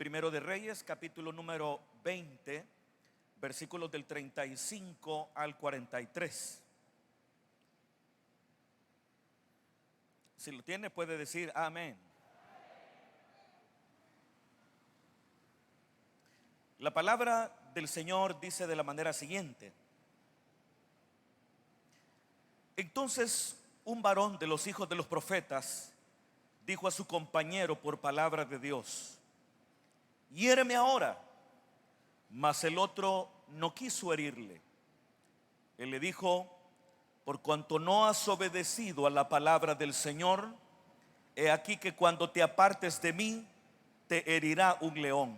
Primero de Reyes, capítulo número 20, versículos del 35 al 43. Si lo tiene, puede decir amén. La palabra del Señor dice de la manera siguiente: entonces un varón de los hijos de los profetas dijo a su compañero por palabra de Dios: hiéreme ahora. Mas el otro no quiso herirle. Él le dijo: por cuanto no has obedecido a la palabra del Señor, he aquí que cuando te apartes de mí, te herirá un león.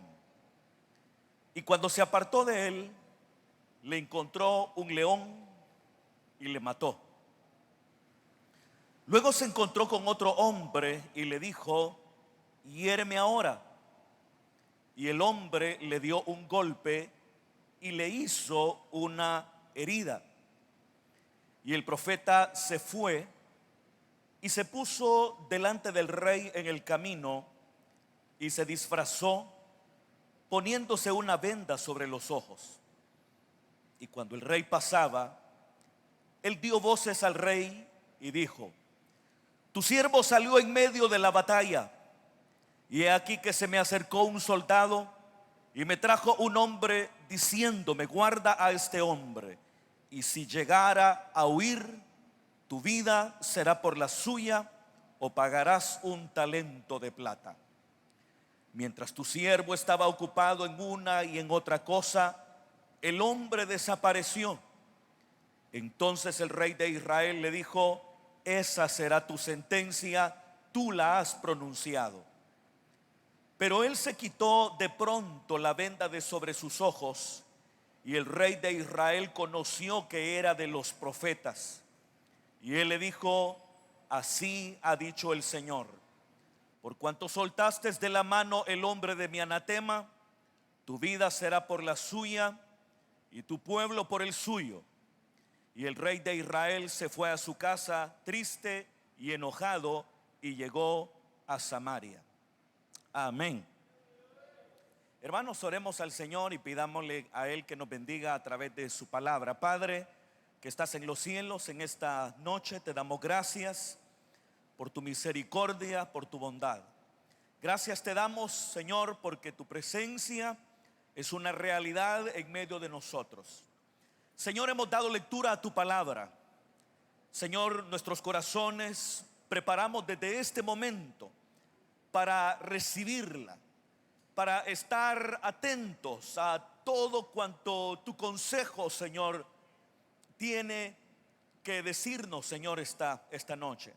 Y cuando se apartó de él, le encontró un león y le mató. Luego se encontró con otro hombre y le dijo: hiéreme ahora. Y el hombre le dio un golpe y le hizo una herida. Y el profeta se fue y se puso delante del rey en el camino y se disfrazó, poniéndose una venda sobre los ojos. Y cuando el rey pasaba, él dio voces al rey y dijo: tu siervo salió en medio de la batalla, y he aquí que se me acercó un soldado y me trajo un hombre diciéndome: guarda a este hombre, y si llegara a huir, tu vida será por la suya, o pagarás un talento de plata. Mientras tu siervo estaba ocupado en una y en otra cosa, el hombre desapareció. Entonces el rey de Israel le dijo: esa será tu sentencia, tú la has pronunciado. Pero él se quitó de pronto la venda de sobre sus ojos, y el rey de Israel conoció que era de los profetas. Y él le dijo: así ha dicho el Señor: por cuanto soltaste de la mano el hombre de mi anatema, tu vida será por la suya y tu pueblo por el suyo. Y el rey de Israel se fue a su casa triste y enojado, y llegó a Samaria. Amén. Hermanos, oremos al Señor y pidámosle a Él que nos bendiga a través de su palabra. Padre, que estás en los cielos, en esta noche te damos gracias por tu misericordia, por tu bondad. Gracias te damos, Señor, porque tu presencia es una realidad en medio de nosotros. Señor, hemos dado lectura a tu palabra. Señor, nuestros corazones preparamos desde este momento para recibirla, para estar atentos a todo cuanto tu consejo, Señor, tiene que decirnos, Señor, esta noche.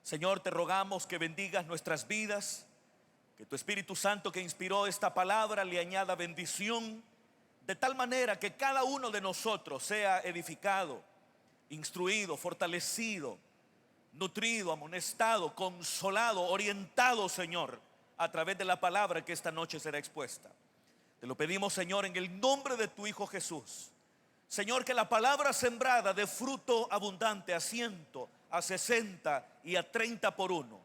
Señor, te rogamos que bendigas nuestras vidas, que tu Espíritu Santo que inspiró esta palabra le añada bendición, de tal manera que cada uno de nosotros sea edificado, instruido, fortalecido, nutrido, amonestado, consolado, orientado, Señor, a través de la palabra que esta noche será expuesta. Te lo pedimos, Señor, en el nombre de tu Hijo Jesús. Señor, que la palabra sembrada dé fruto abundante a 100, a 60 y a 30 por uno.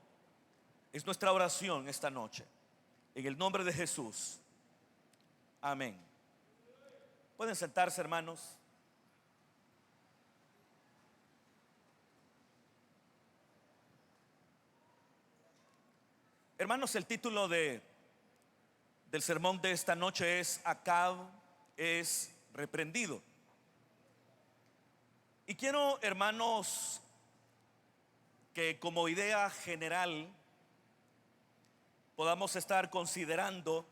Es nuestra oración esta noche, en el nombre de Jesús. Amén. Pueden sentarse, hermanos. Hermanos, el título del sermón de esta noche es: Acab es reprendido. Y quiero, hermanos, que como idea general podamos estar considerando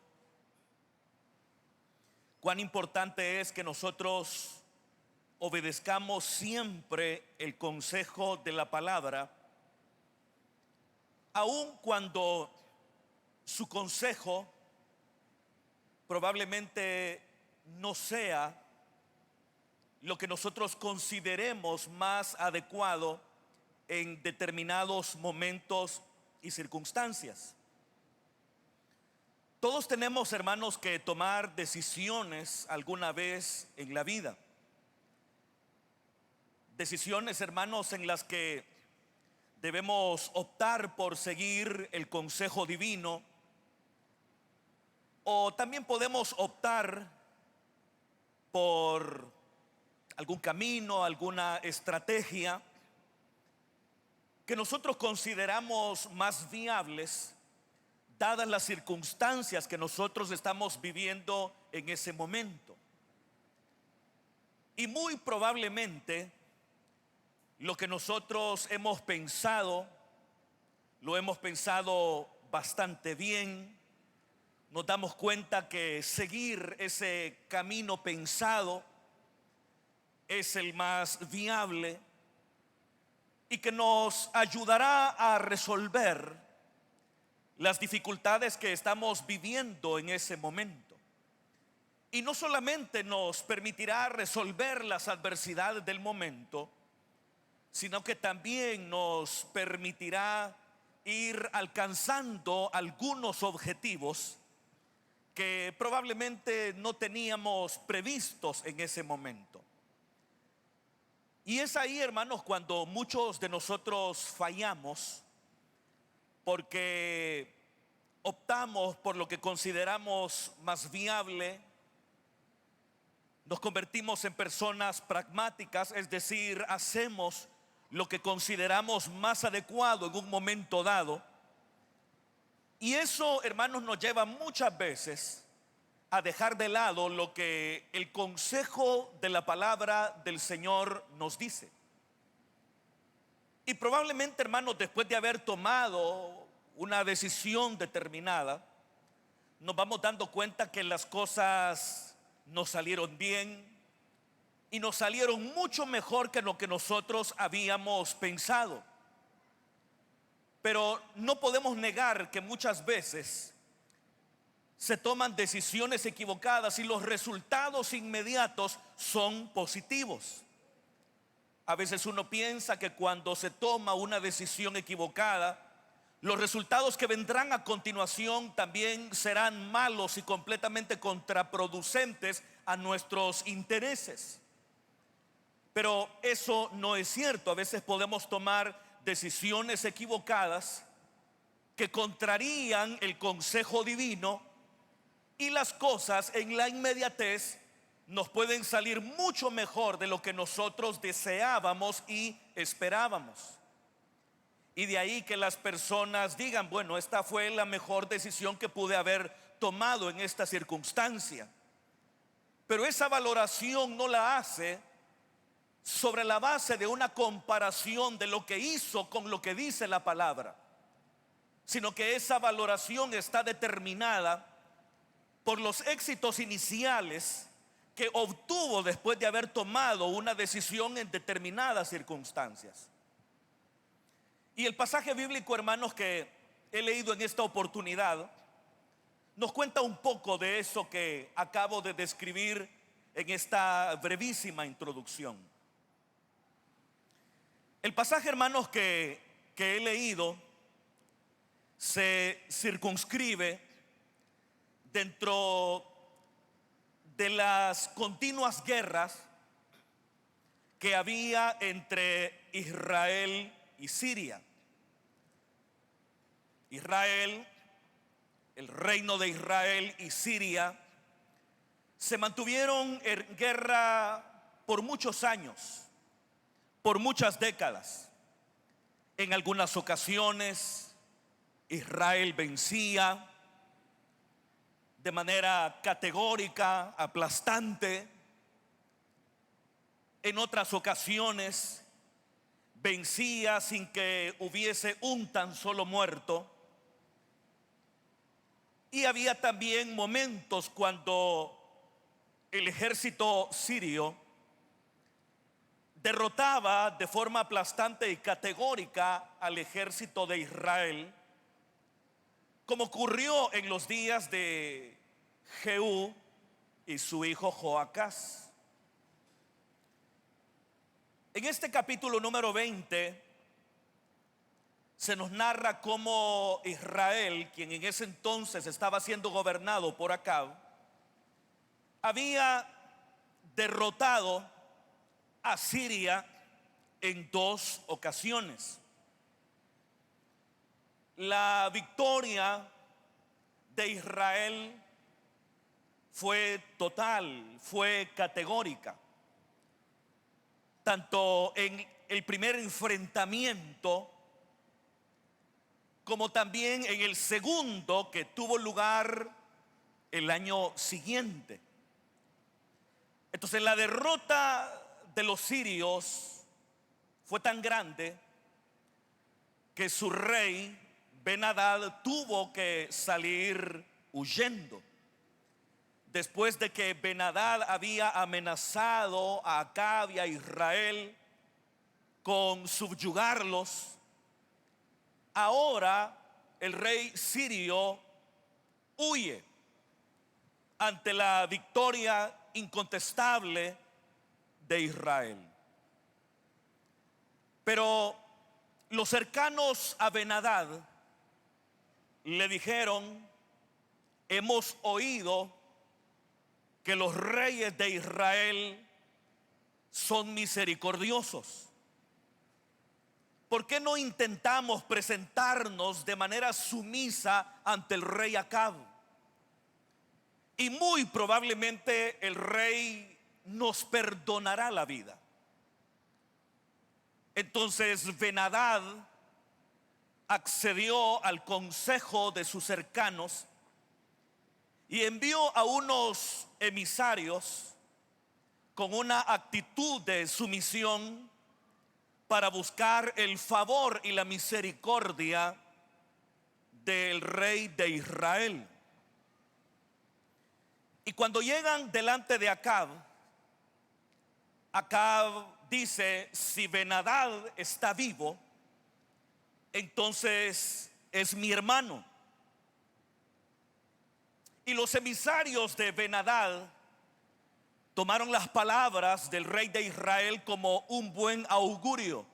cuán importante es que nosotros obedezcamos siempre el consejo de la palabra, aun cuando su consejo probablemente no sea lo que nosotros consideremos más adecuado en determinados momentos y circunstancias. Todos tenemos, hermanos, que tomar decisiones alguna vez en la vida. Decisiones, hermanos, en las que debemos optar por seguir el consejo divino O también podemos optar por algún camino, alguna estrategia que nosotros consideramos más viables dadas las circunstancias que nosotros estamos viviendo en ese momento. Y muy probablemente lo que nosotros hemos pensado, lo hemos pensado bastante bien. Nos damos cuenta que seguir ese camino pensado es el más viable y que nos ayudará a resolver las dificultades que estamos viviendo en ese momento. Y no solamente nos permitirá resolver las adversidades del momento, sino que también nos permitirá ir alcanzando algunos objetivos que probablemente no teníamos previstos en ese momento. Y es ahí, hermanos, cuando muchos de nosotros fallamos, porque optamos por lo que consideramos más viable. Nos convertimos en personas pragmáticas, es decir, hacemos lo que consideramos más adecuado en un momento dado. Y eso, hermanos, nos lleva muchas veces a dejar de lado lo que el consejo de la palabra del Señor nos dice. Y probablemente, hermanos, después de haber tomado una decisión determinada, nos vamos dando cuenta que las cosas nos salieron bien y nos salieron mucho mejor que lo que nosotros habíamos pensado. Pero no podemos negar que muchas veces se toman decisiones equivocadas y los resultados inmediatos son positivos. A veces uno piensa que cuando se toma una decisión equivocada, los resultados que vendrán a continuación también serán malos y completamente contraproducentes a nuestros intereses. Pero eso no es cierto. A veces podemos tomar decisiones equivocadas que contrarían el consejo divino y las cosas en la inmediatez nos pueden salir mucho mejor de lo que nosotros deseábamos y esperábamos. Y de ahí que las personas digan, bueno, esta fue la mejor decisión que pude haber tomado en esta circunstancia. Pero esa valoración no la hace sobre la base de una comparación de lo que hizo con lo que dice la palabra, sino que esa valoración está determinada por los éxitos iniciales que obtuvo después de haber tomado una decisión en determinadas circunstancias. Y el pasaje bíblico, hermanos, que he leído en esta oportunidad nos cuenta un poco de eso que acabo de describir en esta brevísima introducción. El pasaje, hermanos, que he leído se circunscribe dentro de las continuas guerras que había entre Israel y Siria. Israel, el reino de Israel y Siria se mantuvieron en guerra por muchos años, por muchas décadas. En algunas ocasiones Israel vencía de manera categórica, aplastante. En otras ocasiones vencía sin que hubiese un tan solo muerto. Y había también momentos cuando el ejército sirio derrotaba de forma aplastante y categórica al ejército de Israel, como ocurrió en los días de Jehú y su hijo Joacás. En este capítulo número 20 se nos narra cómo Israel, quien en ese entonces estaba siendo gobernado por Acab, había derrotado a Siria en 2 ocasiones. La victoria de Israel fue total, fue categórica. Tanto en el primer enfrentamiento como también en el segundo, que tuvo lugar el año siguiente. Entonces la derrota de los sirios fue tan grande que su rey Ben-Hadad tuvo que salir huyendo. Después de que Ben-Hadad había amenazado a Acab y a Israel con subyugarlos, ahora el rey sirio huye ante la victoria incontestable de Israel. Pero los cercanos a Ben-Hadad le dijeron: hemos oído que los reyes de Israel son misericordiosos. ¿Por qué no intentamos presentarnos de manera sumisa ante el rey Acab? Y muy probablemente el rey nos perdonará la vida. Entonces Ben-Hadad accedió al consejo de sus cercanos y envió a unos emisarios con una actitud de sumisión para buscar el favor y la misericordia del rey de Israel. Y cuando llegan delante de Acab, Acab dice: si Ben-Hadad está vivo, entonces es mi hermano. Y los emisarios de Ben-Hadad tomaron las palabras del rey de Israel como un buen augurio.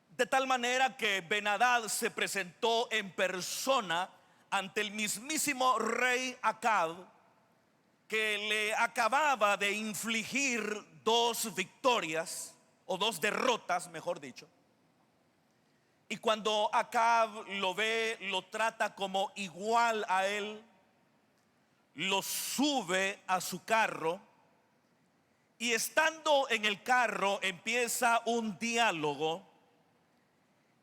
De tal manera que Ben-Hadad se presentó en persona ante el mismísimo rey Acab, que le acababa de infligir dos victorias, o dos derrotas, mejor dicho. Y cuando Acab lo ve, lo trata como igual a él, lo sube a su carro, y estando en el carro empieza un diálogo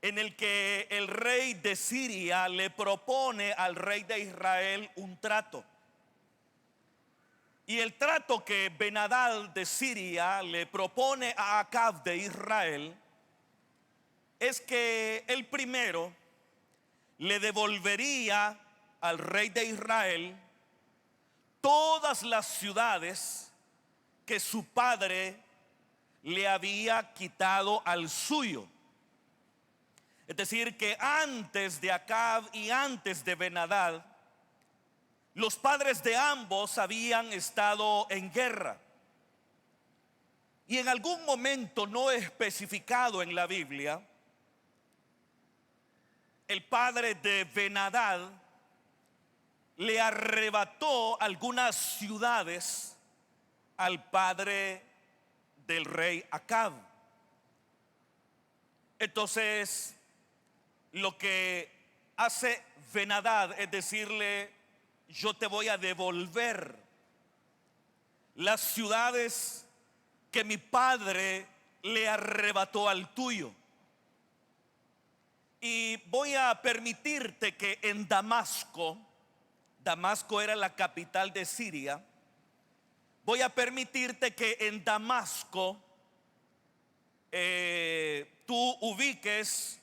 en el que el rey de Siria le propone al rey de Israel un trato. Y el trato que Ben-Hadad de Siria le propone a Acab de Israel es que el primero le devolvería al rey de Israel todas las ciudades que su padre le había quitado al suyo. Es decir, que antes de Acab y antes de Ben-Hadad, los padres de ambos habían estado en guerra. Y en algún momento no especificado en la Biblia, el padre de Ben-Hadad le arrebató algunas ciudades al padre del rey Acab. Entonces, lo que hace Ben-Hadad es decirle: yo te voy a devolver las ciudades que mi padre le arrebató al tuyo. Y voy a permitirte que en Damasco, Damasco era la capital de Siria, voy a permitirte que en Damasco tú ubiques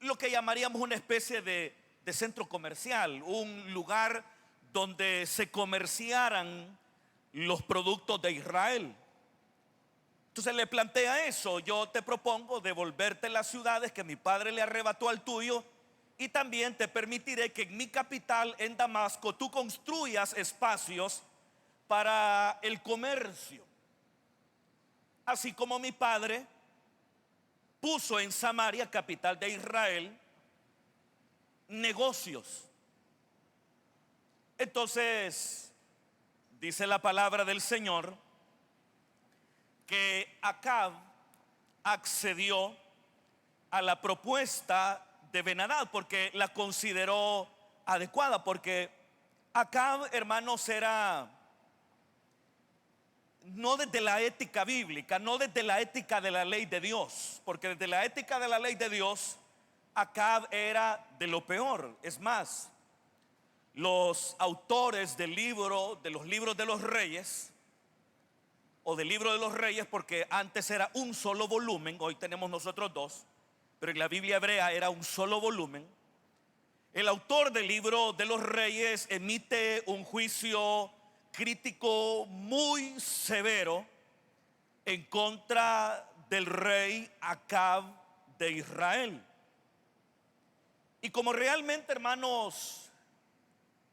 lo que llamaríamos una especie de centro comercial, un lugar donde se comerciaran los productos de Israel. Entonces le plantea eso: yo te propongo devolverte las ciudades que mi padre le arrebató al tuyo, y también te permitiré que en mi capital, en Damasco, tú construyas espacios para el comercio, así como mi padre puso en Samaria, capital de Israel, negocios. Entonces dice la palabra del Señor que Acab accedió a la propuesta de Ben-Hadad porque la consideró adecuada, porque Acab, hermanos, era no desde la ética bíblica, no desde la ética de la ley de Dios, porque desde la ética de la ley de Dios, Acab era de lo peor. Es más, los autores del libro, de los libros de los reyes, o del libro de los reyes, porque antes era un solo volumen, hoy tenemos nosotros dos, pero en la Biblia hebrea era un solo volumen. El autor del libro de los reyes emite un juicio crítico muy severo en contra del rey Acab de Israel. Y como realmente, hermanos,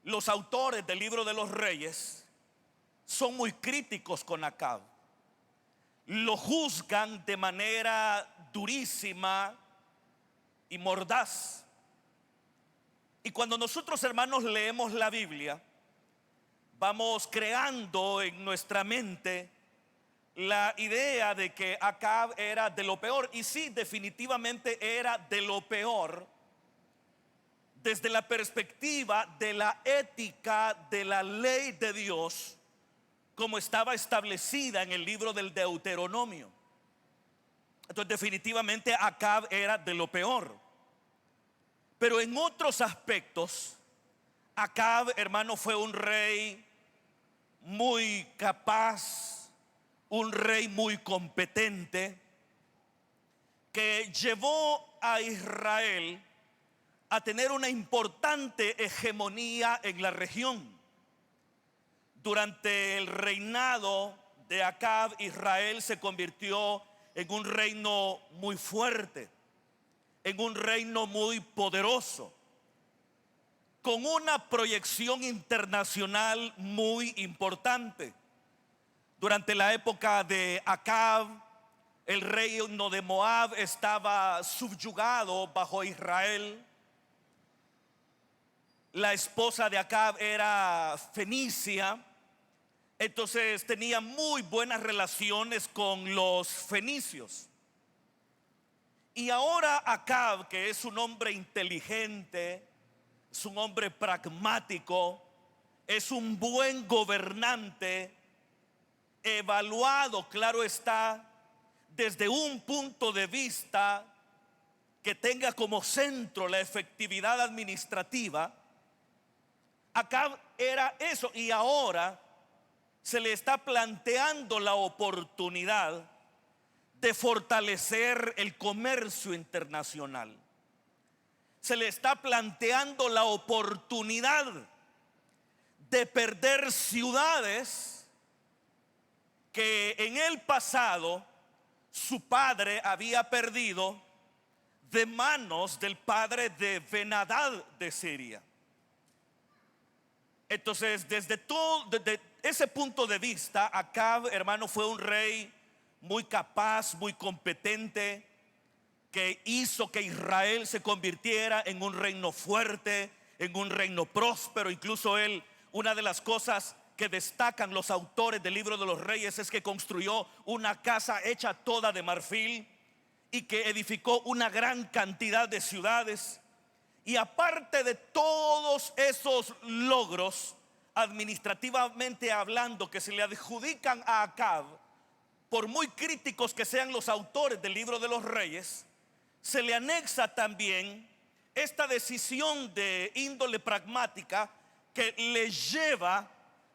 los autores del libro de los reyes son muy críticos con Acab, lo juzgan de manera durísima y mordaz. Y cuando nosotros, hermanos, leemos la Biblia, vamos creando en nuestra mente la idea de que Acab era de lo peor. Y sí, definitivamente era de lo peor desde la perspectiva de la ética de la ley de Dios, como estaba establecida en el libro del Deuteronomio. Entonces definitivamente Acab era de lo peor. Pero en otros aspectos, Acab, hermano, fue un rey muy capaz, un rey muy competente, que llevó a Israel a tener una importante hegemonía en la región. Durante el reinado de Acab, Israel se convirtió en un reino muy fuerte, en un reino muy poderoso, con una proyección internacional muy importante. Durante la época de Acab, el reino de Moab estaba subyugado bajo Israel. La esposa de Acab era fenicia, entonces tenía muy buenas relaciones con los fenicios. Y ahora Acab, que es un hombre inteligente, es un hombre pragmático, es un buen gobernante, evaluado, claro está, desde un punto de vista que tenga como centro la efectividad administrativa. Acab era eso, y ahora se le está planteando la oportunidad de fortalecer el comercio internacional. Se le está planteando la oportunidad de perder ciudades que en el pasado su padre había perdido de manos del padre de Ben-Hadad de Siria. Entonces, desde ese punto de vista, Acab, hermano, fue un rey muy capaz, muy competente, que hizo que Israel se convirtiera en un reino fuerte, en un reino próspero. Incluso él, una de las cosas que destacan los autores del libro de los reyes es que construyó una casa hecha toda de marfil y que edificó una gran cantidad de ciudades. Y aparte de todos esos logros, administrativamente hablando, que se le adjudican a Acab, por muy críticos que sean los autores del libro de los reyes, se le anexa también esta decisión de índole pragmática que le lleva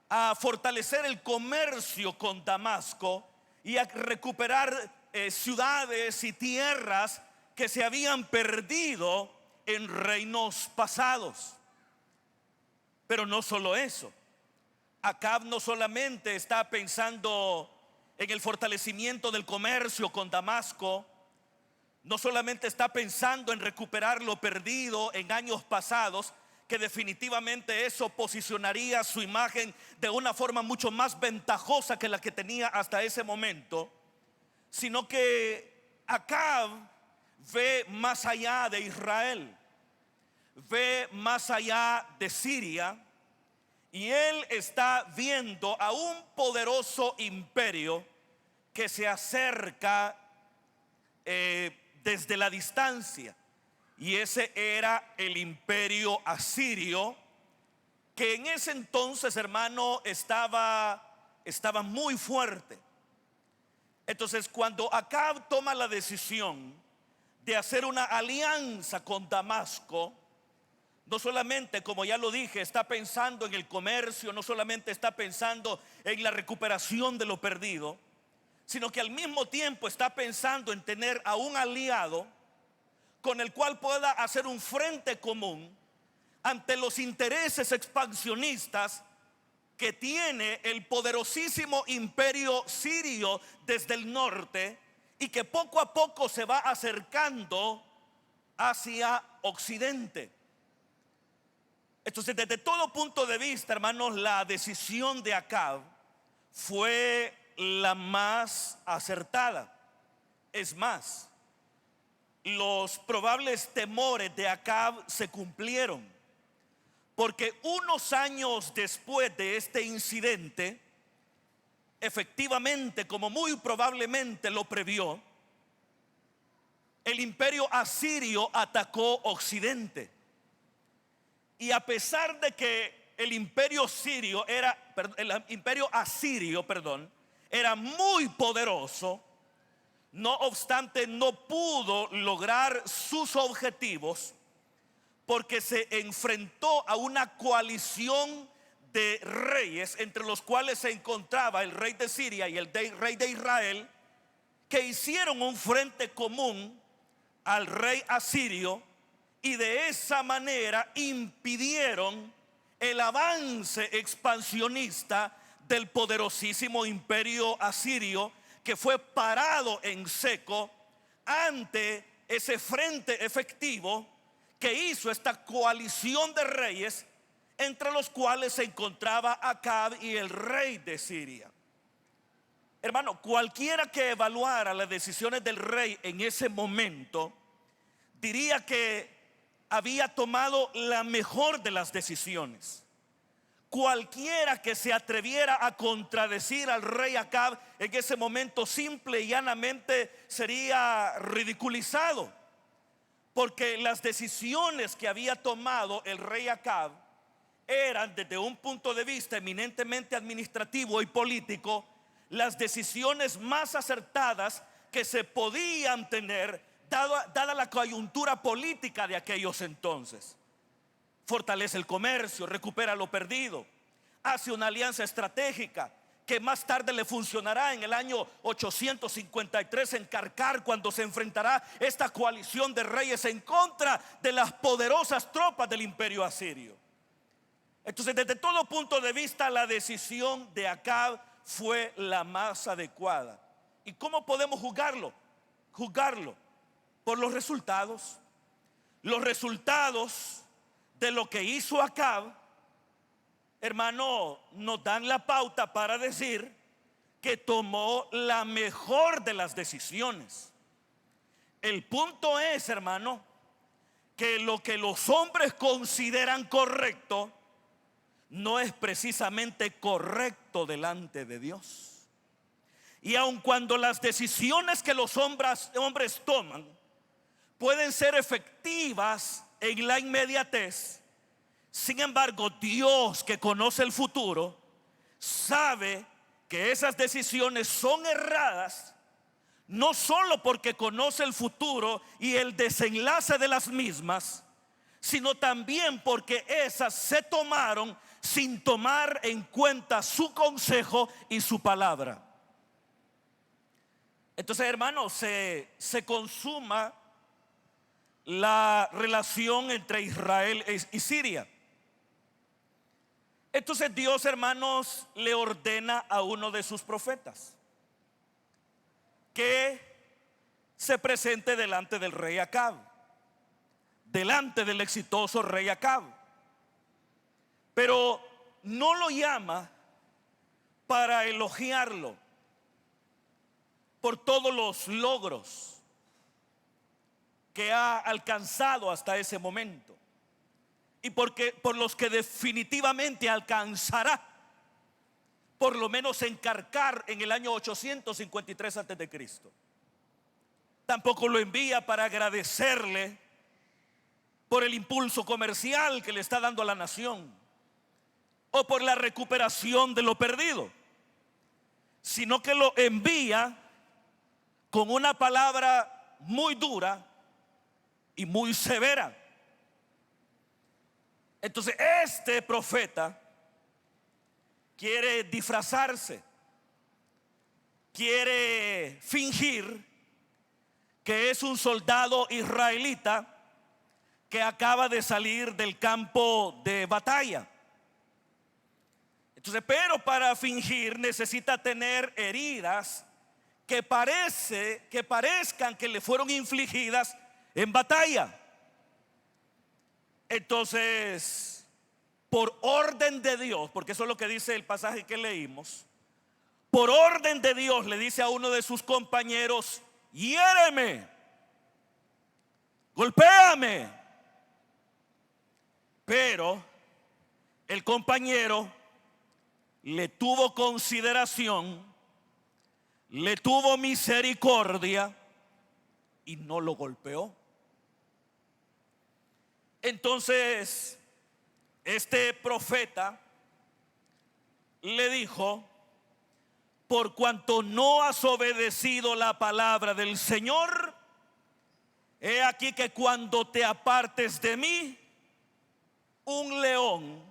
a fortalecer el comercio con Damasco y a recuperar ciudades y tierras que se habían perdido en reinos pasados. Pero no solo eso, Acab no solamente está pensando en el fortalecimiento del comercio con Damasco, no solamente está pensando en recuperar lo perdido en años pasados, que definitivamente eso posicionaría su imagen de una forma mucho más ventajosa que la que tenía hasta ese momento, sino que Acab ve más allá de Israel, ve más allá de Siria, y él está viendo a un poderoso imperio que se acerca desde la distancia. Y ese era el imperio asirio, que en ese entonces, hermano, estaba muy fuerte. Entonces, cuando Acab toma la decisión de hacer una alianza con Damasco, no solamente, como ya lo dije, está pensando en el comercio, no solamente está pensando en la recuperación de lo perdido, sino que al mismo tiempo está pensando en tener a un aliado con el cual pueda hacer un frente común ante los intereses expansionistas que tiene el poderosísimo imperio sirio desde el norte y que poco a poco se va acercando hacia occidente. Entonces, desde todo punto de vista, hermanos, la decisión de Acab fue la más acertada. Es más, los probables temores de Acab se cumplieron, porque unos años después de este incidente, efectivamente, como muy probablemente lo previó, el imperio asirio atacó occidente. Y a pesar de que el imperio asirio era muy poderoso, no obstante no pudo lograr sus objetivos, porque se enfrentó a una coalición de reyes, entre los cuales se encontraba el rey de Siria y el rey de Israel, que hicieron un frente común al rey asirio, y de esa manera impidieron el avance expansionista del poderosísimo imperio asirio, que fue parado en seco ante ese frente efectivo que hizo esta coalición de reyes, entre los cuales se encontraba Acab y el rey de Siria. Hermano, cualquiera que evaluara las decisiones del rey en ese momento diría que había tomado la mejor de las decisiones. Cualquiera que se atreviera a contradecir al rey Acab en ese momento simple y llanamente sería ridiculizado, porque las decisiones que había tomado el rey Acab eran, desde un punto de vista eminentemente administrativo y político, las decisiones más acertadas que se podían tener dada la coyuntura política de aquellos entonces. Fortalece el comercio, recupera lo perdido, hace una alianza estratégica que más tarde le funcionará en el año 853 en Carcar, cuando se enfrentará esta coalición de reyes en contra de las poderosas tropas del imperio asirio. Entonces, desde todo punto de vista, la decisión de Acab fue la más adecuada. ¿Y cómo podemos juzgarlo? Juzgarlo por los resultados. Los resultados de lo que hizo Acab, hermano, nos dan la pauta para decir que tomó la mejor de las decisiones. El punto es, hermano, que lo que los hombres consideran correcto no es precisamente correcto delante de Dios. Y aun cuando las decisiones que los hombres toman pueden ser efectivas en la inmediatez, sin embargo, Dios, que conoce el futuro, sabe que esas decisiones son erradas, no solo porque conoce el futuro y el desenlace de las mismas, sino también porque esas se tomaron sin tomar en cuenta su consejo y su palabra. Entonces, hermanos, se consuma la relación entre Israel y Siria. Entonces Dios, hermanos, le ordena a uno de sus profetas que se presente delante del rey Acab, delante del exitoso rey Acab. Pero no lo llama para elogiarlo por todos los logros que ha alcanzado hasta ese momento, y por los que definitivamente alcanzará, por lo menos en Carcar en el año 853 antes de Cristo. Tampoco lo envía para agradecerle por el impulso comercial que le está dando a la nación. o por la recuperación de lo perdido, sino que lo envía con una palabra muy dura y muy severa. Entonces este profeta quiere disfrazarse, quiere fingir que es un soldado israelita que acaba de salir del campo de batalla. Entonces, pero para fingir necesita tener heridas que parezcan que le fueron infligidas en batalla. Entonces, por orden de Dios, porque eso es lo que dice el pasaje que leímos, por orden de Dios le dice a uno de sus compañeros: hiéreme, golpéame. Pero el compañero le tuvo consideración, le tuvo misericordia y no lo golpeó. Entonces este profeta le dijo: por cuanto no has obedecido la palabra del Señor, he aquí que cuando te apartes de mí, un león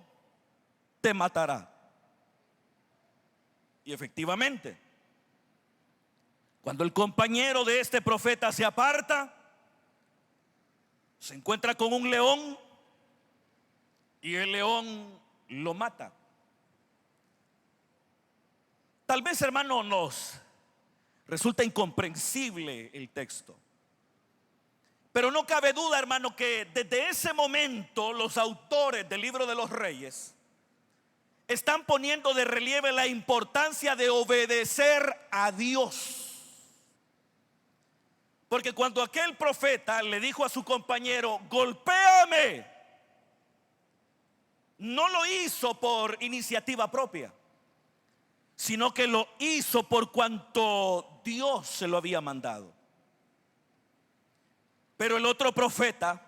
te matará. Y efectivamente, cuando el compañero de este profeta se aparta, se encuentra con un león y el león lo mata. Tal vez, hermano, nos resulta incomprensible el texto, pero no cabe duda, hermano, que desde ese momento los autores del libro de los Reyes están poniendo de relieve la importancia de obedecer a Dios. Porque cuando aquel profeta le dijo a su compañero: golpéame, no lo hizo por iniciativa propia, sino que lo hizo por cuanto Dios se lo había mandado. Pero el otro profeta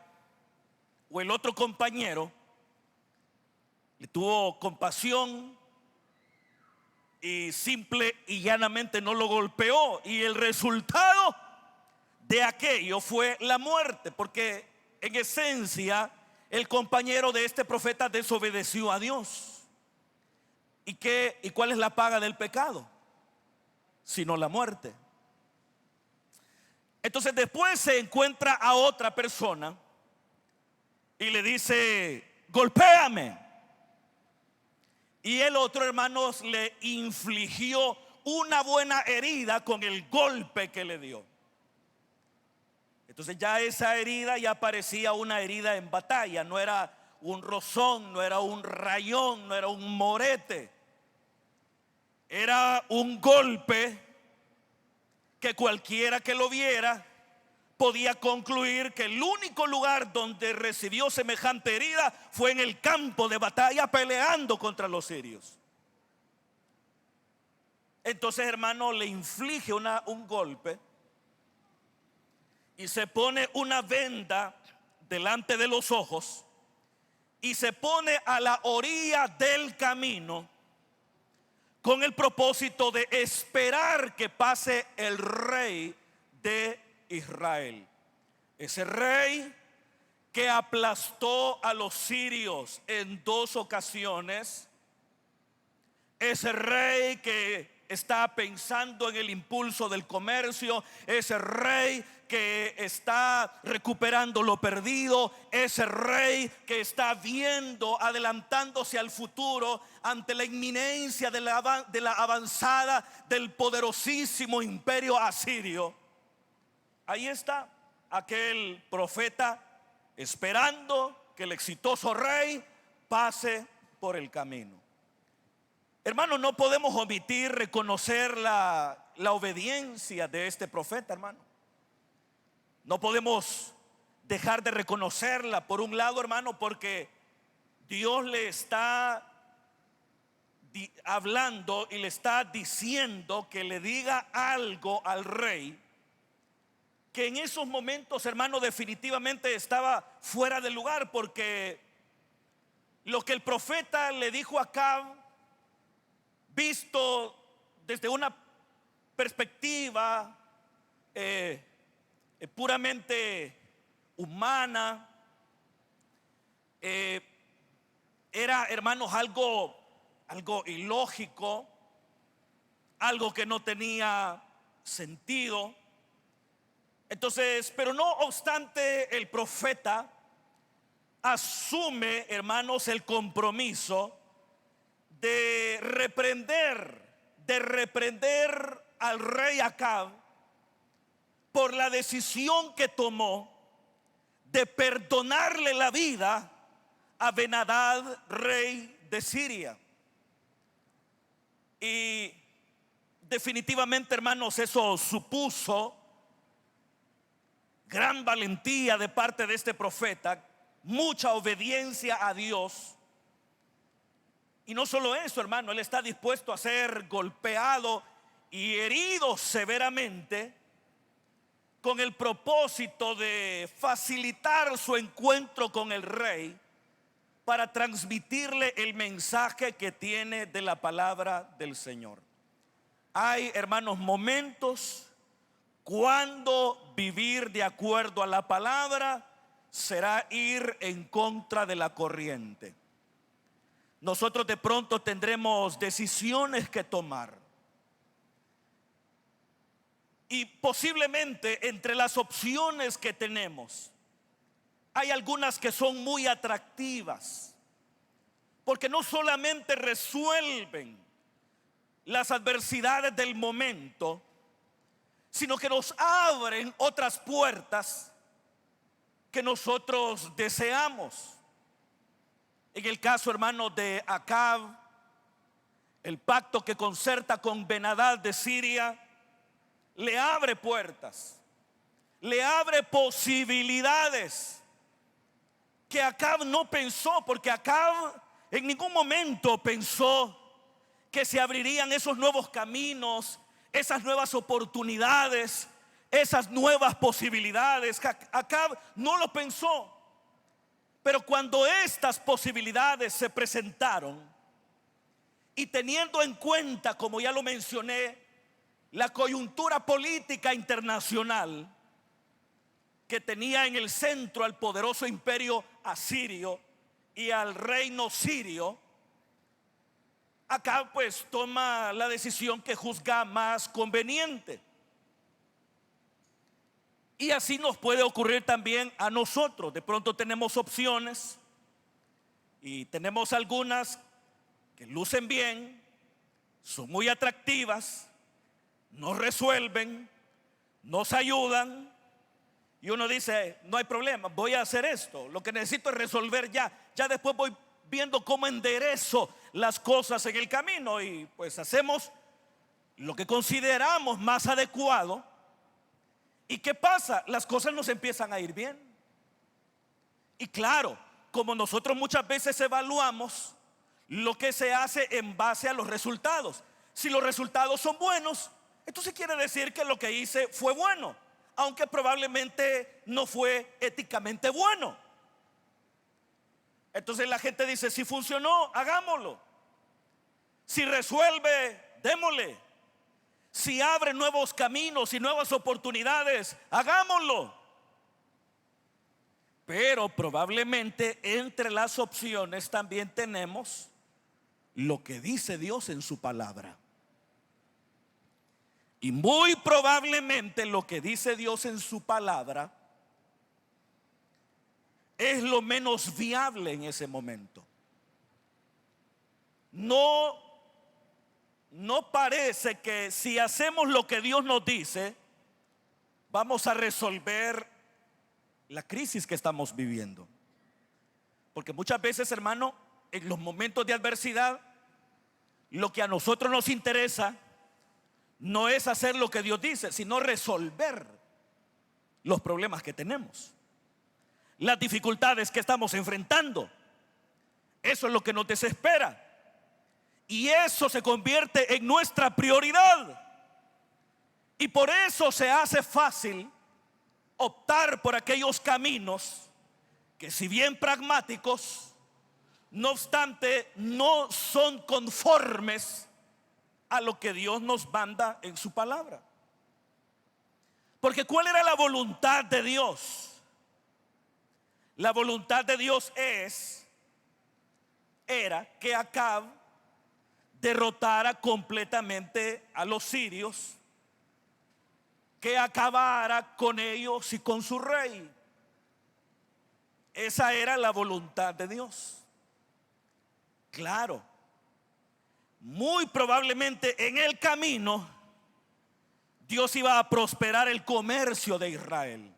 o el otro compañero le tuvo compasión y simple y llanamente no lo golpeó, y el resultado de aquello fue la muerte, porque en esencia el compañero de este profeta desobedeció a Dios. ¿Y cuál es la paga del pecado? Sino la muerte. Entonces después se encuentra a otra persona y le dice: golpéame. Y el otro, hermanos, le infligió una buena herida con el golpe que le dio. Entonces ya esa herida ya parecía una herida en batalla. No era un rozón, no era un rayón, no era un morete. Era un golpe que cualquiera que lo viera podía concluir que el único lugar donde recibió semejante herida fue en el campo de batalla peleando contra los sirios. Entonces, hermano, le inflige un golpe y se pone una venda delante de los ojos y se pone a la orilla del camino con el propósito de esperar que pase el rey de Israel. Ese rey que aplastó a los sirios en 2 ocasiones. Ese rey que está pensando en el impulso del comercio. Ese rey que está recuperando lo perdido. Ese rey que está viendo, adelantándose al futuro ante la inminencia de la avanzada del poderosísimo imperio asirio. Ahí está aquel profeta esperando que el exitoso rey pase por el camino. Hermano, no podemos omitir reconocer la obediencia de este profeta, hermano. No podemos dejar de reconocerla, por un lado, hermano, porque Dios le está hablando y le está diciendo que le diga algo al rey que en esos momentos, hermano, definitivamente estaba fuera de lugar, porque lo que el profeta le dijo a Acab, visto desde una perspectiva puramente humana, era, hermanos, algo ilógico, algo que no tenía sentido. Entonces, pero no obstante, el profeta asume, hermanos, el compromiso de reprender al rey Acab por la decisión que tomó de perdonarle la vida a Ben-Hadad, rey de Siria. Y definitivamente, hermanos, eso supuso gran valentía de parte de este profeta, mucha obediencia a Dios. Y no solo eso, hermano, él está dispuesto a ser golpeado y herido severamente con el propósito de facilitar su encuentro con el rey, para transmitirle el mensaje que tiene de la palabra del Señor. Hay, hermanos, momentos cuando vivir de acuerdo a la palabra será ir en contra de la corriente. Nosotros de pronto tendremos decisiones que tomar, y posiblemente entre las opciones que tenemos hay algunas que son muy atractivas, porque no solamente resuelven las adversidades del momento, sino que nos abren otras puertas que nosotros deseamos. En el caso, hermano, de Acab, el pacto que concerta con Ben-Hadad de Siria le abre puertas, le abre posibilidades que Acab no pensó, porque Acab en ningún momento pensó que se abrirían esos nuevos caminos, esas nuevas oportunidades, esas nuevas posibilidades. Acab no lo pensó. Pero cuando estas posibilidades se presentaron, y teniendo en cuenta, como ya lo mencioné, la coyuntura política internacional que tenía en el centro al poderoso imperio asirio y al reino sirio, Acab pues toma la decisión que juzga más conveniente. Y así nos puede ocurrir también a nosotros. De pronto tenemos opciones y tenemos algunas que lucen bien, son muy atractivas, nos resuelven, nos ayudan, y uno dice: no hay problema, voy a hacer esto, lo que necesito es resolver ya después voy viendo cómo enderezo las cosas en el camino. Y pues hacemos lo que consideramos más adecuado. ¿Y qué pasa? Las cosas nos empiezan a ir bien. Y claro, como nosotros muchas veces evaluamos lo que se hace en base a los resultados. Si los resultados son buenos, entonces quiere decir que lo que hice fue bueno, aunque probablemente no fue éticamente bueno. Entonces la gente dice: si funcionó, hagámoslo. Si resuelve, démosle. Si abre nuevos caminos y nuevas oportunidades, hagámoslo. Pero probablemente entre las opciones también tenemos lo que dice Dios en su palabra. Y muy probablemente lo que dice Dios en su palabra es lo menos viable en ese momento. No parece que si hacemos lo que Dios nos dice, vamos a resolver la crisis que estamos viviendo. Porque muchas veces, hermano, en los momentos de adversidad, lo que a nosotros nos interesa no es hacer lo que Dios dice, sino resolver los problemas que tenemos, las dificultades que estamos enfrentando. Eso es lo que nos desespera. Y eso se convierte en nuestra prioridad. Y por eso se hace fácil optar por aquellos caminos que, si bien pragmáticos, no obstante, no son conformes a lo que Dios nos manda en su palabra. Porque ¿cuál era la voluntad de Dios? La voluntad de Dios era que Acab derrotara completamente a los sirios, que acabara con ellos y con su rey. Esa era la voluntad de Dios. Claro, muy probablemente en el camino Dios iba a prosperar el comercio de Israel.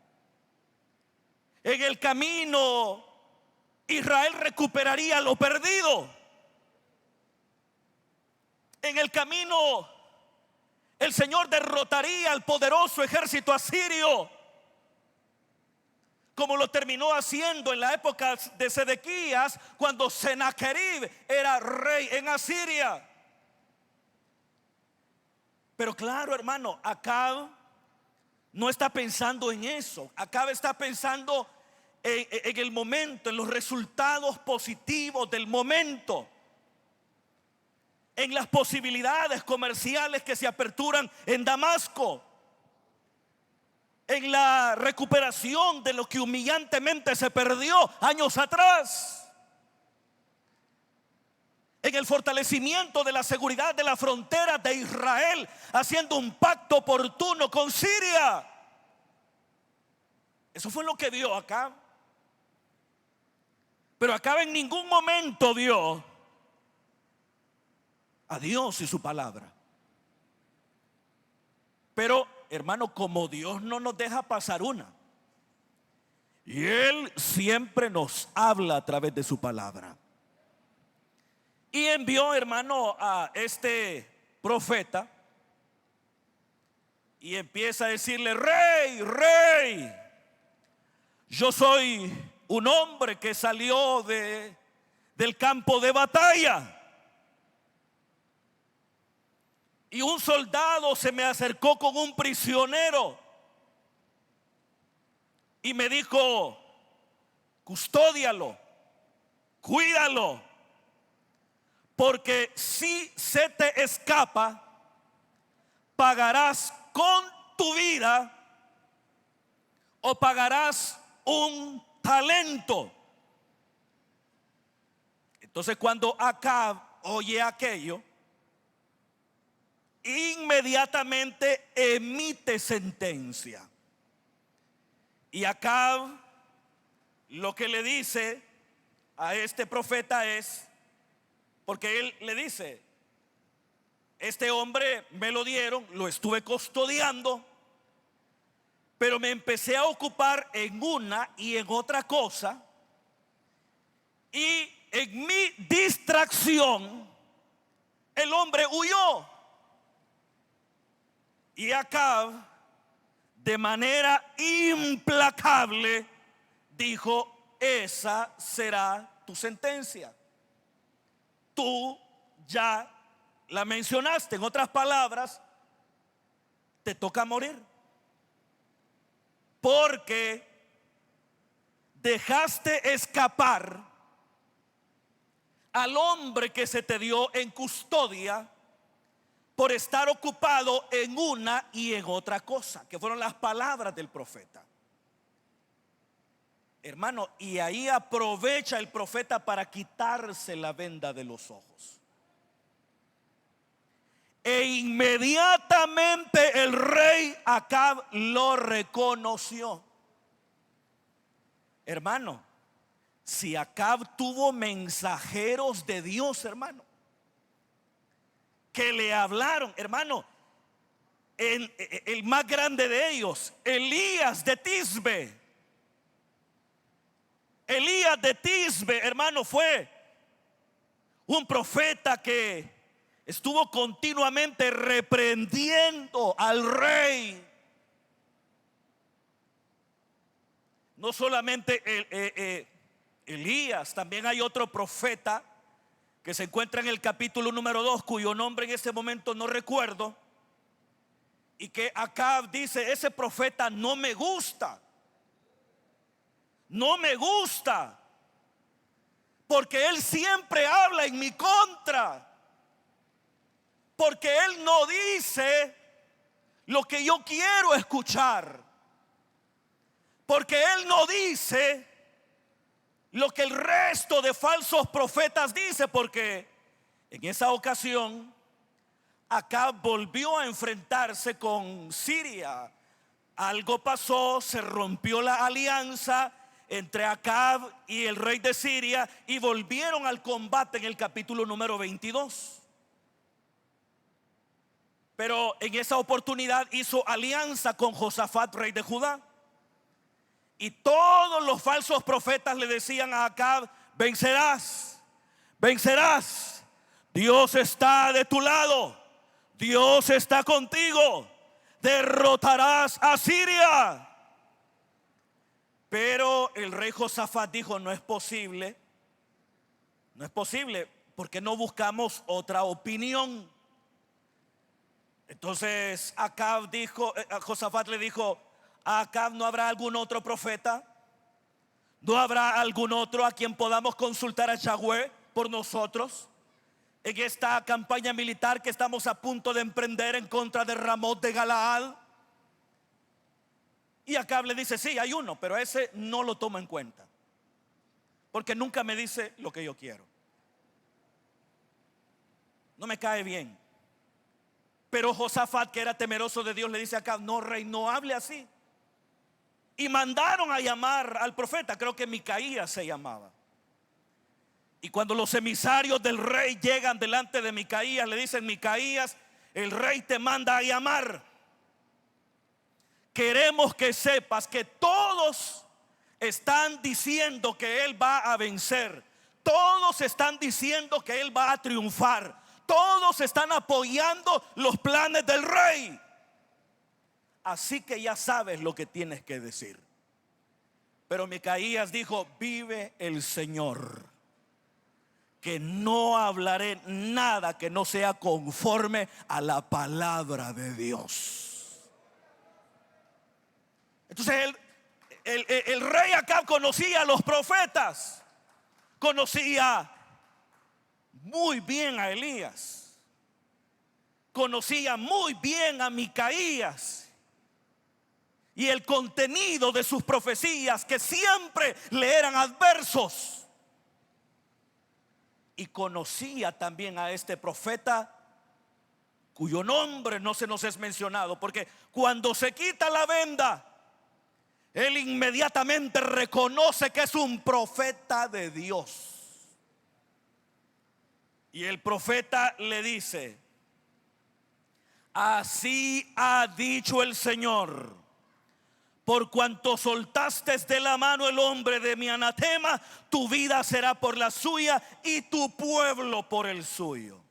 En el camino Israel recuperaría lo perdido. En el camino el Señor derrotaría al poderoso ejército asirio, como lo terminó haciendo en la época de Sedequías, cuando Sennacherib era rey en Asiria. Pero claro, hermano, Acab no está pensando en eso. Acab está pensando en el momento, en los resultados positivos del momento, en las posibilidades comerciales que se aperturan en Damasco, en la recuperación de lo que humillantemente se perdió años atrás, en el fortalecimiento de la seguridad de la frontera de Israel, haciendo un pacto oportuno con Siria. Eso fue lo que vio Acab. Pero Acab en ningún momento vio a Dios y su palabra. Pero, hermano, como Dios no nos deja pasar una, y Él siempre nos habla a través de su palabra, y envió, hermano, a este profeta y empieza a decirle: rey, rey, yo soy un hombre que salió del campo de batalla, y un soldado se me acercó con un prisionero y me dijo: custódialo, cuídalo, porque si se te escapa, pagarás con tu vida o pagarás un talento. Entonces, cuando Acab oye aquello, inmediatamente emite sentencia. Y Acab lo que le dice a este profeta es, porque él le dice: este hombre me lo dieron, lo estuve custodiando, pero me empecé a ocupar en una y en otra cosa, y en mi distracción el hombre huyó. Y Acab, de manera implacable, dijo: esa será tu sentencia. Tú ya la mencionaste. En otras palabras, te toca morir, porque dejaste escapar al hombre que se te dio en custodia por estar ocupado en una y en otra cosa, que fueron las palabras del profeta. Hermano, y ahí aprovecha el profeta para quitarse la venda de los ojos. E inmediatamente el rey Acab lo reconoció. Hermano, si Acab tuvo mensajeros de Dios, hermano, que le hablaron, hermano, el más grande de ellos, Elías de Tisbe. Elías de Tisbe, hermano, fue un profeta que estuvo continuamente reprendiendo al rey. No solamente Elías, también hay otro profeta que se encuentra en el capítulo número 2, cuyo nombre en este momento no recuerdo, y que Acab dice: ese profeta no me gusta, no me gusta, porque él siempre habla en mi contra, porque él no dice lo que yo quiero escuchar, porque él no dice lo que el resto de falsos profetas dice, porque en esa ocasión Acab volvió a enfrentarse con Siria. Algo pasó, se rompió la alianza entre Acab y el rey de Siria y volvieron al combate en el capítulo número 22. Pero en esa oportunidad hizo alianza con Josafat, rey de Judá. Y todos los falsos profetas le decían a Acab: vencerás, vencerás, Dios está de tu lado, Dios está contigo, derrotarás a Siria. Pero el rey Josafat dijo: no es posible, no es posible, porque no buscamos otra opinión. Entonces Acab dijo, Josafat le dijo a Acab: ¿no habrá algún otro profeta? ¿No habrá algún otro a quien podamos consultar a Yahweh por nosotros en esta campaña militar que estamos a punto de emprender en contra de Ramot de Galaad? Y Acab le dice: sí, hay uno, pero ese no lo tomo en cuenta, porque nunca me dice lo que yo quiero, no me cae bien. Pero Josafat, que era temeroso de Dios, le dice a Acab: no, rey, no hable así. Y mandaron a llamar al profeta, creo que Micaías se llamaba. Y cuando los emisarios del rey llegan delante de Micaías, le dicen: Micaías, el rey te manda a llamar. Queremos que sepas que todos están diciendo que él va a vencer. Todos están diciendo que él va a triunfar. Todos están apoyando los planes del rey. Así que ya sabes lo que tienes que decir. Pero Micaías dijo: vive el Señor, que no hablaré nada que no sea conforme a la palabra de Dios. Entonces el rey Acab conocía a los profetas, conocía muy bien a Elías, conocía muy bien a Micaías y el contenido de sus profecías, que siempre le eran adversos. Y conocía también a este profeta, cuyo nombre no se nos es mencionado, porque cuando se quita la venda, él inmediatamente reconoce que es un profeta de Dios. Y el profeta le dice: así ha dicho el Señor: por cuanto soltaste de la mano el hombre de mi anatema, tu vida será por la suya y tu pueblo por el suyo.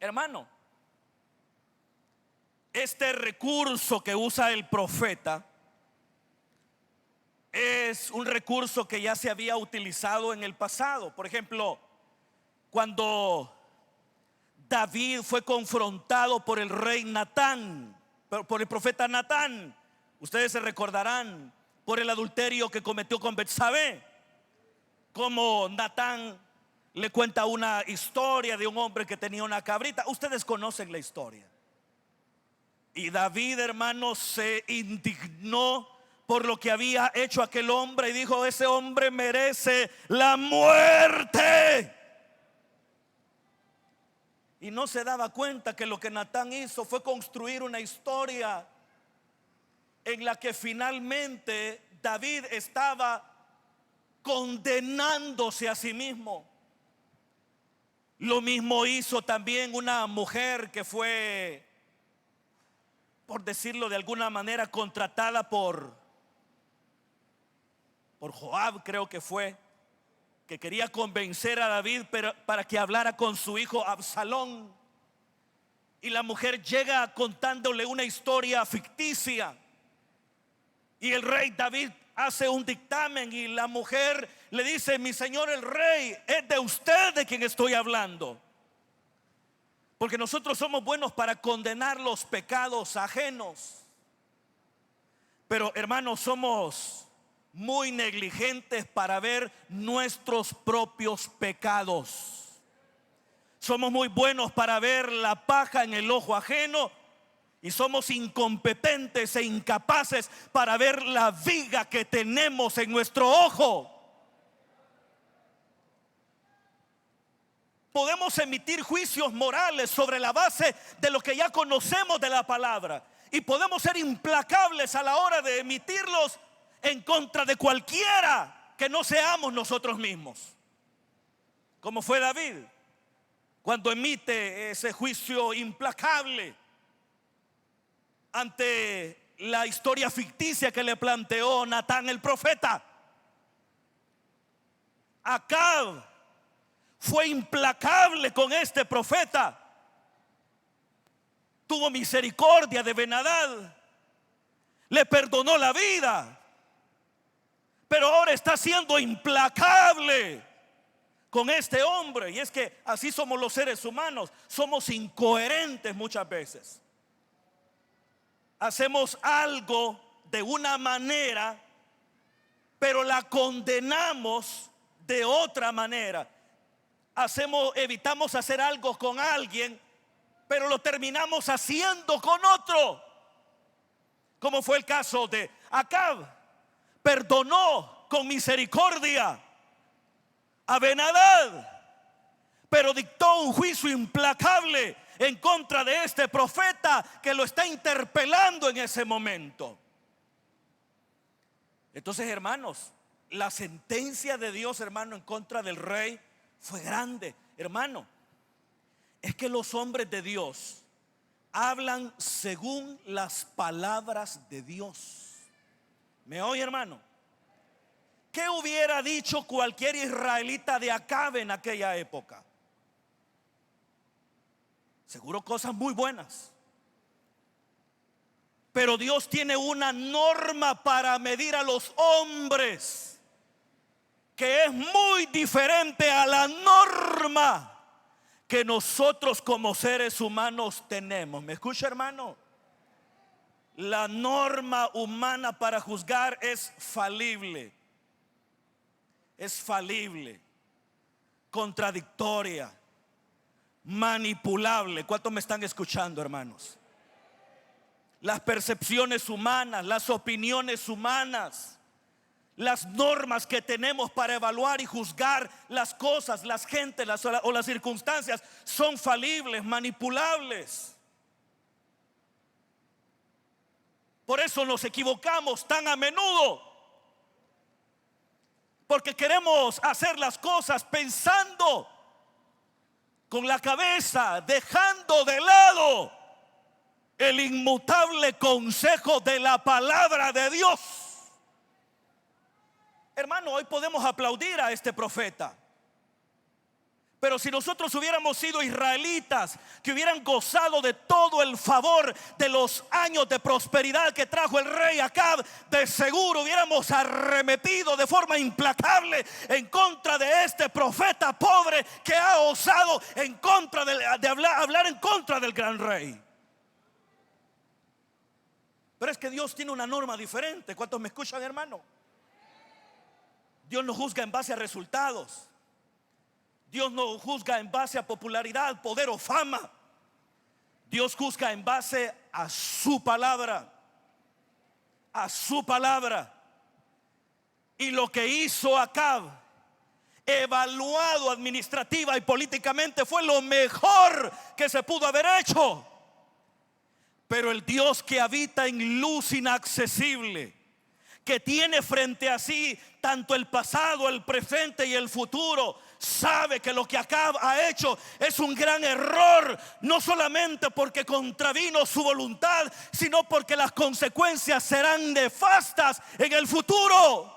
Hermano, este recurso que usa el profeta es un recurso que ya se había utilizado en el pasado. Por ejemplo, cuando David fue confrontado por el rey Natán, por el profeta Natán, ustedes se recordarán, por el adulterio que cometió con Betsabé, como Natán le cuenta una historia de un hombre que tenía una cabrita. Ustedes conocen la historia. Y David, hermano, se indignó por lo que había hecho aquel hombre y dijo: ese hombre merece la muerte. Y no se daba cuenta que lo que Natán hizo fue construir una historia en la que finalmente David estaba condenándose a sí mismo. Lo mismo hizo también una mujer que fue, por decirlo de alguna manera, contratada por Joab, creo que fue, que quería convencer a David para que hablara con su hijo Absalón. Y la mujer llega contándole una historia ficticia. Y el rey David hace un dictamen y la mujer le dice: mi señor el rey, es de usted de quien estoy hablando. Porque nosotros somos buenos para condenar los pecados ajenos, pero hermanos, somos muy negligentes para ver nuestros propios pecados. Somos muy buenos para ver la paja en el ojo ajeno y somos incompetentes e incapaces para ver la viga que tenemos en nuestro ojo. Podemos emitir juicios morales sobre la base de lo que ya conocemos de la palabra, y podemos ser implacables a la hora de emitirlos en contra de cualquiera que no seamos nosotros mismos, como fue David cuando emite ese juicio implacable ante la historia ficticia que le planteó Natán el profeta. Acab fue implacable con este profeta, tuvo misericordia de Ben-Hadad, le perdonó la vida, pero ahora está siendo implacable con este hombre. Y es que así somos los seres humanos, somos incoherentes muchas veces. Hacemos algo de una manera, pero la condenamos de otra manera. Evitamos hacer algo con alguien, pero lo terminamos haciendo con otro, como fue el caso de Acab. Perdonó con misericordia a Ben-Hadad, pero dictó un juicio implacable en contra de este profeta que lo está interpelando en ese momento. Entonces, hermanos, la sentencia de Dios, hermano, en contra del rey fue grande. Hermano, es que los hombres de Dios hablan según las palabras de Dios. ¿Me oye, hermano? ¿Qué hubiera dicho cualquier israelita de Acab en aquella época? Seguro cosas muy buenas. Pero Dios tiene una norma para medir a los hombres que es muy diferente a la norma que nosotros como seres humanos tenemos. ¿Me escucha, hermano? La norma humana para juzgar es falible, contradictoria, manipulable. ¿Cuántos me están escuchando, hermanos? Las percepciones humanas, las opiniones humanas, las normas que tenemos para evaluar y juzgar las cosas, las gentes, o las circunstancias son falibles, manipulables. Por eso nos equivocamos tan a menudo, porque queremos hacer las cosas pensando con la cabeza, dejando de lado el inmutable consejo de la palabra de Dios. Hermano, hoy podemos aplaudir a este profeta, pero si nosotros hubiéramos sido israelitas que hubieran gozado de todo el favor de los años de prosperidad que trajo el rey Acab, de seguro hubiéramos arremetido de forma implacable en contra de este profeta pobre que ha osado en contra de hablar en contra del gran rey. Pero es que Dios tiene una norma diferente. ¿Cuántos me escuchan, hermano? Dios no juzga en base a resultados. Dios no juzga en base a popularidad, poder o fama. Dios juzga en base a su palabra. A su palabra. Y lo que hizo Acab, evaluado administrativa y políticamente, fue lo mejor que se pudo haber hecho. Pero el Dios que habita en luz inaccesible, que tiene frente a sí tanto el pasado, el presente y el futuro, sabe que lo que Acab ha hecho es un gran error, no solamente porque contravino su voluntad, sino porque las consecuencias serán nefastas en el futuro.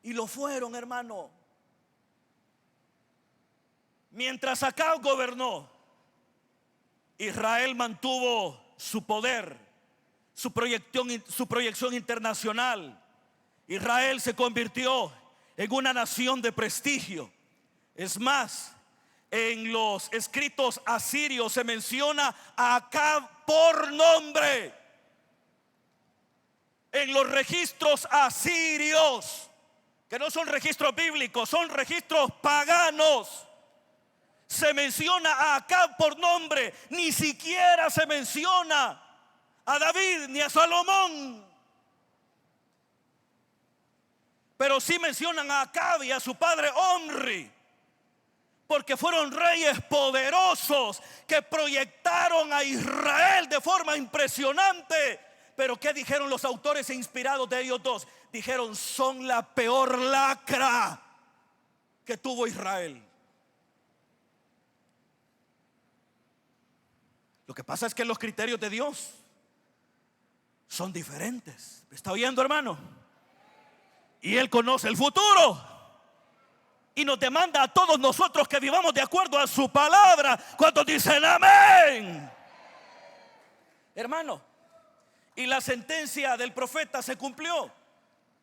Y lo fueron, hermano. Mientras Acab gobernó, Israel mantuvo su poder, su proyección internacional. Israel se convirtió en una nación de prestigio. Es más, en los escritos asirios se menciona a Acab por nombre. en los registros asirios, que no son registros bíblicos, son registros paganos, se menciona a Acab por nombre, ni siquiera se menciona a David ni a Salomón. Pero sí mencionan a Acab y a su padre Omri, porque fueron reyes poderosos que proyectaron a Israel de forma impresionante. Pero ¿qué dijeron los autores inspirados de ellos dos? Dijeron: son la peor lacra que tuvo Israel. Lo que pasa es que los criterios de Dios son diferentes. ¿Me está oyendo, hermano? Y Él conoce el futuro y nos demanda a todos nosotros que vivamos de acuerdo a su palabra. ¿Cuántos dicen amén? Hermano, y la sentencia del profeta se cumplió,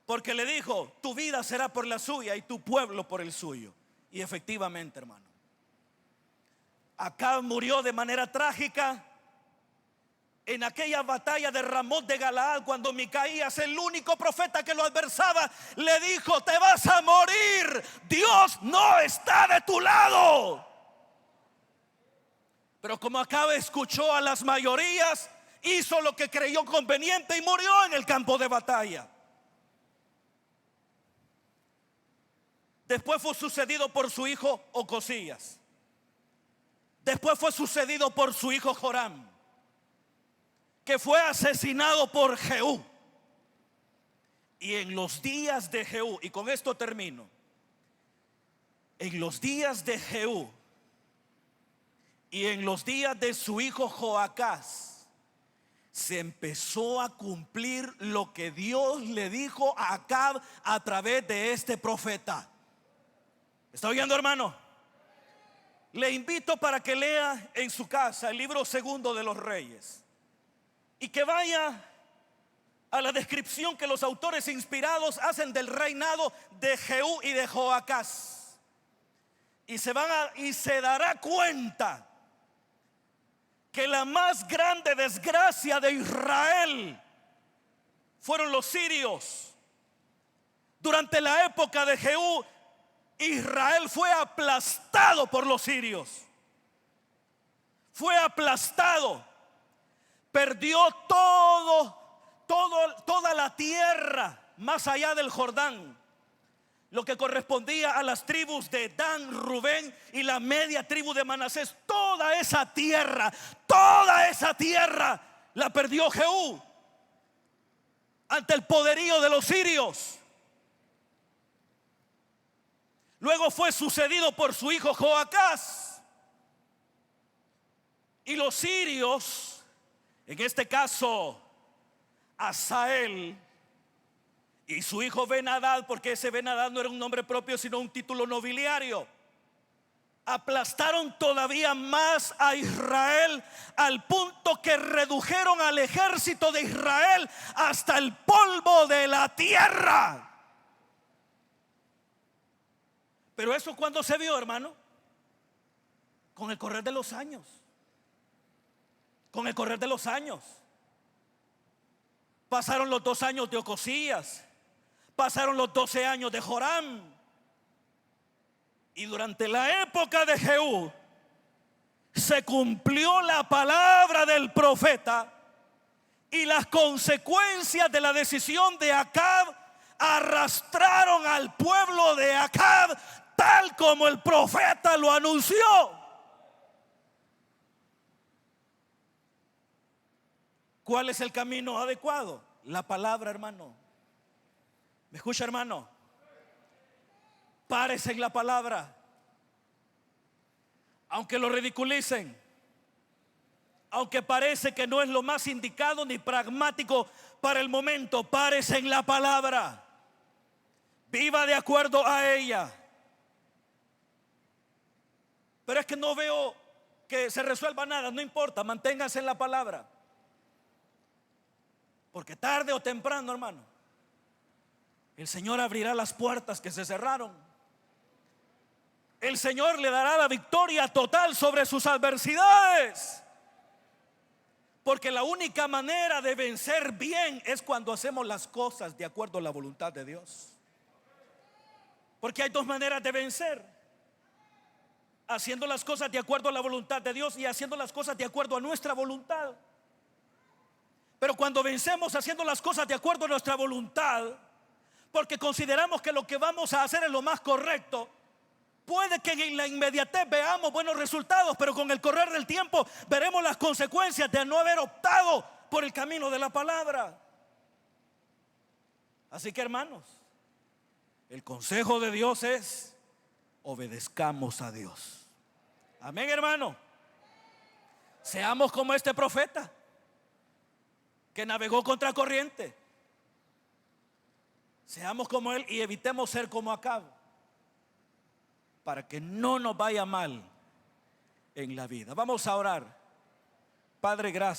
porque le dijo: tu vida será por la suya y tu pueblo por el suyo. Y efectivamente, hermano, Acab murió de manera trágica en aquella batalla de Ramot de Galaad, cuando Micaías, el único profeta que lo adversaba, le dijo: te vas a morir, Dios no está de tu lado. Pero como Acab escuchó a las mayorías, hizo lo que creyó conveniente y murió en el campo de batalla. Después fue sucedido por su hijo Ocosías. Después fue sucedido por su hijo Joram, que fue asesinado por Jehú. Y en los días de Jehú, y con esto termino, en los días de Jehú y en los días de su hijo Joacás, se empezó a cumplir lo que Dios le dijo a Acab a través de este profeta. ¿Está oyendo, hermano? Le invito para que lea en su casa el libro segundo de los Reyes y que vaya a la descripción que los autores inspirados hacen del reinado de Jehú y de Joacás, y se dará cuenta que la más grande desgracia de Israel fueron los sirios. Durante la época de Jehú, Israel fue aplastado por los sirios. Fue aplastado. Perdió toda la tierra más allá del Jordán, lo que correspondía a las tribus de Dan, Rubén y la media tribu de Manasés. Toda esa tierra la perdió Jehú ante el poderío de los sirios. Luego fue sucedido por su hijo Joacás. Y los sirios, en este caso Asael y su hijo Ben-Hadad, porque ese Ben-Hadad no era un nombre propio sino un título nobiliario, aplastaron todavía más a Israel, al punto que redujeron al ejército de Israel hasta el polvo de la tierra. Pero eso, ¿cuándo se vio, hermano? Con el correr de los años. Con el correr de los años. Pasaron los 2 años de Ocosías, pasaron los 12 años de Joram, y durante la época de Jehú se cumplió la palabra del profeta, y las consecuencias de la decisión de Acab arrastraron al pueblo de Acab tal como el profeta lo anunció. ¿Cuál es el camino adecuado? La palabra, hermano. ¿Me escucha, hermano? Párese en la palabra. Aunque lo ridiculicen, aunque parece que no es lo más indicado ni pragmático para el momento, párese en la palabra. Viva de acuerdo a ella. Pero es que no veo que se resuelva nada. No importa, manténgase en la palabra. Porque tarde o temprano, hermano, el Señor abrirá las puertas que se cerraron. El Señor le dará la victoria total sobre sus adversidades. Porque la única manera de vencer bien es cuando hacemos las cosas de acuerdo a la voluntad de Dios. Porque hay dos maneras de vencer: haciendo las cosas de acuerdo a la voluntad de Dios y haciendo las cosas de acuerdo a nuestra voluntad. Pero cuando vencemos haciendo las cosas de acuerdo a nuestra voluntad, porque consideramos que lo que vamos a hacer es lo más correcto, puede que en la inmediatez veamos buenos resultados, pero con el correr del tiempo veremos las consecuencias de no haber optado por el camino de la palabra. Así que, hermanos, el consejo de Dios es: obedezcamos a Dios. Amén, hermano. Seamos como este profeta que navegó contra corriente. Seamos como él y evitemos ser como Acab, para que no nos vaya mal en la vida. Vamos a orar. Padre, gracias.